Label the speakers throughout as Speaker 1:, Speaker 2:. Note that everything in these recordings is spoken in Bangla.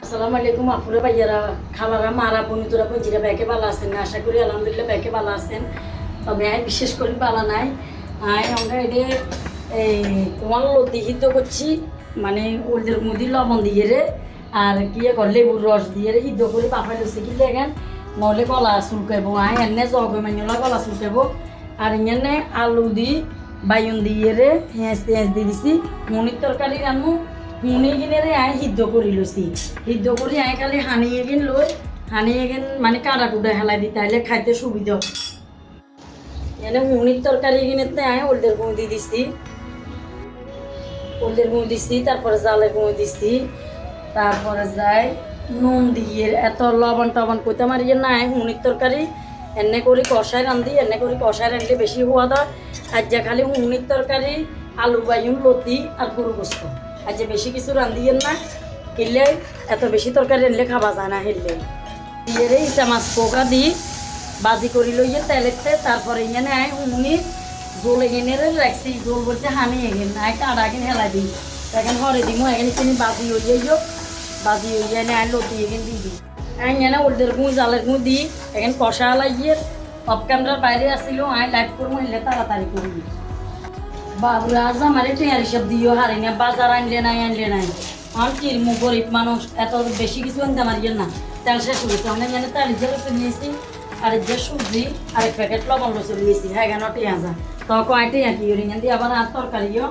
Speaker 1: আসসালামু আলাইকুম আপুরা ভাইয়ারা খালারা মারা বন্ধুরা পঞ্জিরা ব্যাকে ভালো আছেন না? আশা করি আলহামদুলিল্লাহ ব্যাকে ভালো আছেন। তবে আমি বিশেষ করে ভালো নাই। আমরা এটা এই তোমার লতি হিদ্ধ করছি, মানে ওদের মুদি লবণ দিয়ে রে আর কি করে লেবুর রস দিয়ে রে হিদ্ধ করে বাফাই লুচি কি দেখেন, নহলে গলা চুলকাবো। এনে জগ মাইনলা গলা চুলকাবো। আর এনে আলু দি বাইন দিয়ে রে হেঁচ দিয়ে দিছি। মনির তরকারি রান্নু শুনি কিনে রে সিদ্ধ কৰি লৈছি। সিদ্ধ কৰি খালি সানি এগিন লৈ সানি এগিন মানে কাটা কুটা হেলাই দি তাইলে খাইতে সুবিধা। এনে শুনির তরকারি কিনেতে ওলদের গুঁ দি দিছি, ওলদের গুঁ দিছি, তারপরে জালের গুঁ দিছি, তারপরে যাই নুন দিয়ে এত লবণ টবণ কইতে মারিয়ে না শুনির তরকারি এনে করে কষায় রান্ধি। এনে করে কষায় রান্ধলে বেশি সোৱাদ হয়। আর যা খালি শুনির তরকারি আলু বাইন লতি আর গরু গোস্ত, আর যে বেশি কিছু রান্ধিয়েন না, হিললে এত বেশি তরকারি রানলে খাওয়া যায় না। হিললে দিয়ে রে ইচা মাছ পোকা দি বাজি করি লইয়ে তেলেতে, তারপরে এখানে উনি জল এগেনে রাখছি। জল বলতে হানি এগেন কাটা এগেন হেলাই দিই, এখন হরে দিমো এখানে চিনি বাজি হইয়ে যাও। বাজি হইয়ে এনে লতি এগেন দিয়ে দিই। এখানে ওলদের গুঁ জালের গুঁ দিই এখন কষা লাগিয়ে অফ ক্যামেরার বাইরে আসছিল। লাইভ করবো হিললে তাড়াতাড়ি করি। বাবুরা আজ আমার টেয়ার হিসাব দিও হারি না, বাজার আনলে নাই। আমার কিরমু গরিব মানুষ, এত বেশি কিছু আনতে মারিয়ে না। তেল শেষ হয়েছে অনেক জানে তেল হিসেবে নিয়েছি, আর যে সবজি আরেক প্যাকেট লবণ রসে নিয়েছি। হ্যাঁ কেন টেয়া যা তখন টেয়া কি দিয়ে আবার আর তরকারিও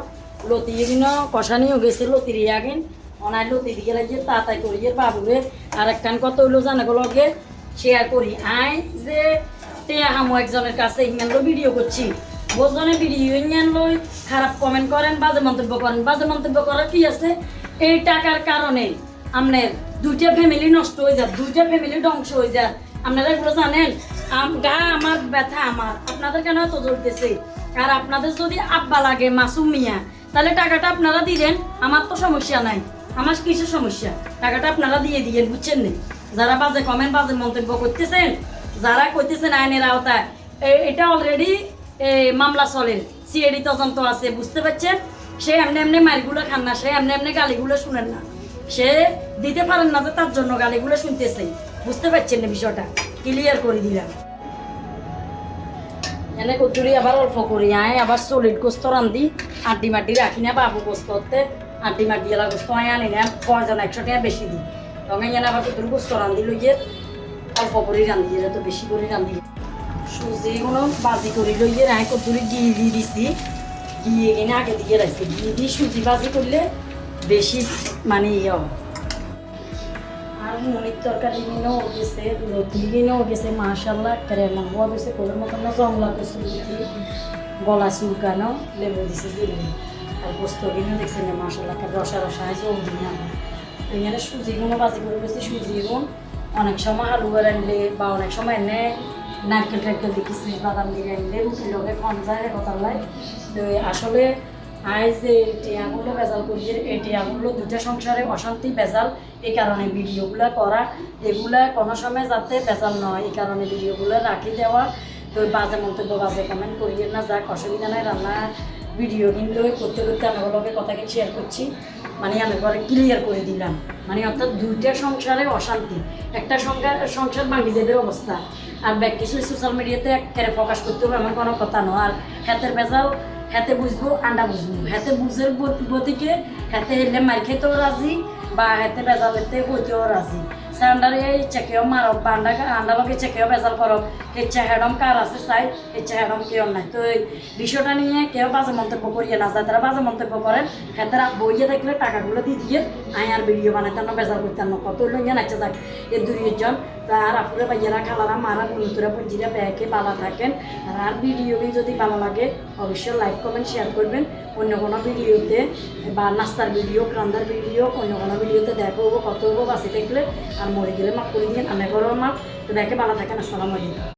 Speaker 1: লতি এগিন কষানিও গেছে। লতির আগিন অনাই লতি দিকে লাগিয়ে তাড়াতাড়ি করিয়ে বাবুরে আর একখান কত হইলো জানে লগে শেয়ার করি। যে টেয়া হামো একজনের কাছে ইমান ভিডিও করছি, বোঝনে ভিডিও ইমান লই খারাপ কমেন্ট করেন, বাজে মন্তব্য করেন। বাজে মন্তব্য করার কি আছে? এই টাকার কারণে আপনার দুইটা ফ্যামিলি নষ্ট হয়ে যায়, দুইটা ফ্যামিলি ধ্বংস হয়ে যায়। আপনারা এগুলো জানেন? গা আমার ব্যথা আমার, আপনাদের কেন এত জ্বলতেছে? আর আপনাদের যদি আব্বা লাগে মাসুম মিয়া, তাহলে টাকাটা আপনারা দিলেন, আমার তো সমস্যা নাই। আমার কিসের সমস্যা? টাকাটা আপনারা দিয়ে দিয়েন, বুঝছেন না? যারা বাজে কমেন্ট বাজে মন্তব্য করতেছেন, যারা করতেছেন আইনের আওতায়, এটা অলরেডি মামলা চলে, সিআইডি তদন্ত আছে, বুঝতে পারছেন? সে এমনি মারিগুলো খান না, সে এমনি গালিগুলো শুনেন না, সে দিতে পারেন না যে তার জন্য গালিগুলো শুনতেছে। বুঝতে পারছেন না? বিষয়টা ক্লিয়ার করে দিলাম। এনে কচুরি আবার অল্প করি আবার সলিড গোস্ত রান্ধি। আড্ডি মাড্ডি রাখি না বাবু গোস্ত হতে, আড্ডি মাড্ডি এলা গোস্ত আনি না, কয়জন 100 টাকা বেশি দিই। তখন এনে আবার কচুরি গোস্ত রান্ধি লইয়ে অল্প করে রান্ধি, তো বেশি করে রান্ধি। সুজিগুলো বাজি করে লইয়ে কচুরি ঘি দিয়ে দিছি, গিয়ে এনে আগে দিকে রাখছি। ঘি দিয়ে সুজি বাজি করলে বেশি মানে ইয়ে হয়। আর মনির তরকারি কিনেও গেছে, লতি কিনেও গেছে। মাশাল্লাহ করে মাহুয়া দিয়েছে, কোলের মতন না জংলা করছে, গলা চুলকানো লেবু দিছে দিলেন। আর গোস্ত কিনেও দেখছেন না মাশাল্লাহ রসা রসা জল দিন। আমার এখানে সুজিগুলো বাজি করে গেছি। সুজিগুলো অনেক সময় হালুয়া রানলে বা অনেক সময় এনে নারকেল টারকেল দিয়ে কিশমিশ বাদাম দিয়ে রানলে রুটির লগে কম যায় কথালাই। তো আসলে যে টিয়াগুলো বেজাল করিয়ে, এই টিয়াগুলো দুটা সংসারে অশান্তি বেজাল, এই কারণে ভিডিওগুলো করা। এগুলা কোনো সময় যাতে বেজাল নয়, এই কারণে ভিডিওগুলো রাখি দেওয়া। তো বাজে মন্তব্য বাজে কমেন্ট করিয়ে না, যাক অসুবিধা নাই। রান্না ভিডিও কিন্তু করতে করতে আমার লগে কথাকে শেয়ার করছি, মানে আমি ঘরে ক্লিয়ার করে দিলাম। মানে অর্থাৎ দুইটা সংসারে অশান্তি, একটা সংসার ভাঙি যাবে অবস্থা। আর ব্যাক কিছু সোশ্যাল মিডিয়াতে একেবারে প্রকাশ করতে হবে এমন কোনো কথা নয়। আর হাতের বেজাল হাতে বুঝবো, আন্ডা বুঝবো। হাতে বুঝের গতিকে হাতে হেলে মার খেতেও রাজি, বা হাতে বেজাল হেতে হইতেও রাজি। সান্ডারে ইচ্ছা কেউ মারক বা আন্ডা লগে ইচ্ছা কেউ বেজাল করক, ইচ্ছা হেডম কার আছে চাই, ইচ্ছা হেডম কেউ নাই। তো এই বিষয়টা নিয়ে কেউ বাজে মন্তব্য করিয়ে না যায়। তারা বাজে মন্তব্য করেন, হাতের বইয়ে থাকলে টাকাগুলো দিয়ে দিয়ে আর ভিডিও বানাইতাম না, বেজাল করতাম না, কত লইয়া নাচা যাক এই 2-1 আর আপুরে ভাইয়ারা খালারা মারা বন্ধুরা পঞ্জিরা ব্যাকে ভালো থাকেন। আর ভিডিওটি যদি ভালো লাগে অবশ্যই লাইক কমেন্ট শেয়ার করবেন। অন্য কোনো ভিডিওতে বা নাস্তার ভিডিও, রান্নার ভিডিও, অন্য কোনো ভিডিওতে দেখা হবো, কত হবো বাসে থাকলে। আর মরে গেলে মাফ করে দিন, আমি ঘরেও মাফ। তো ব্যাকে ভালো থাকেন। আসসালামু আলাইকুম।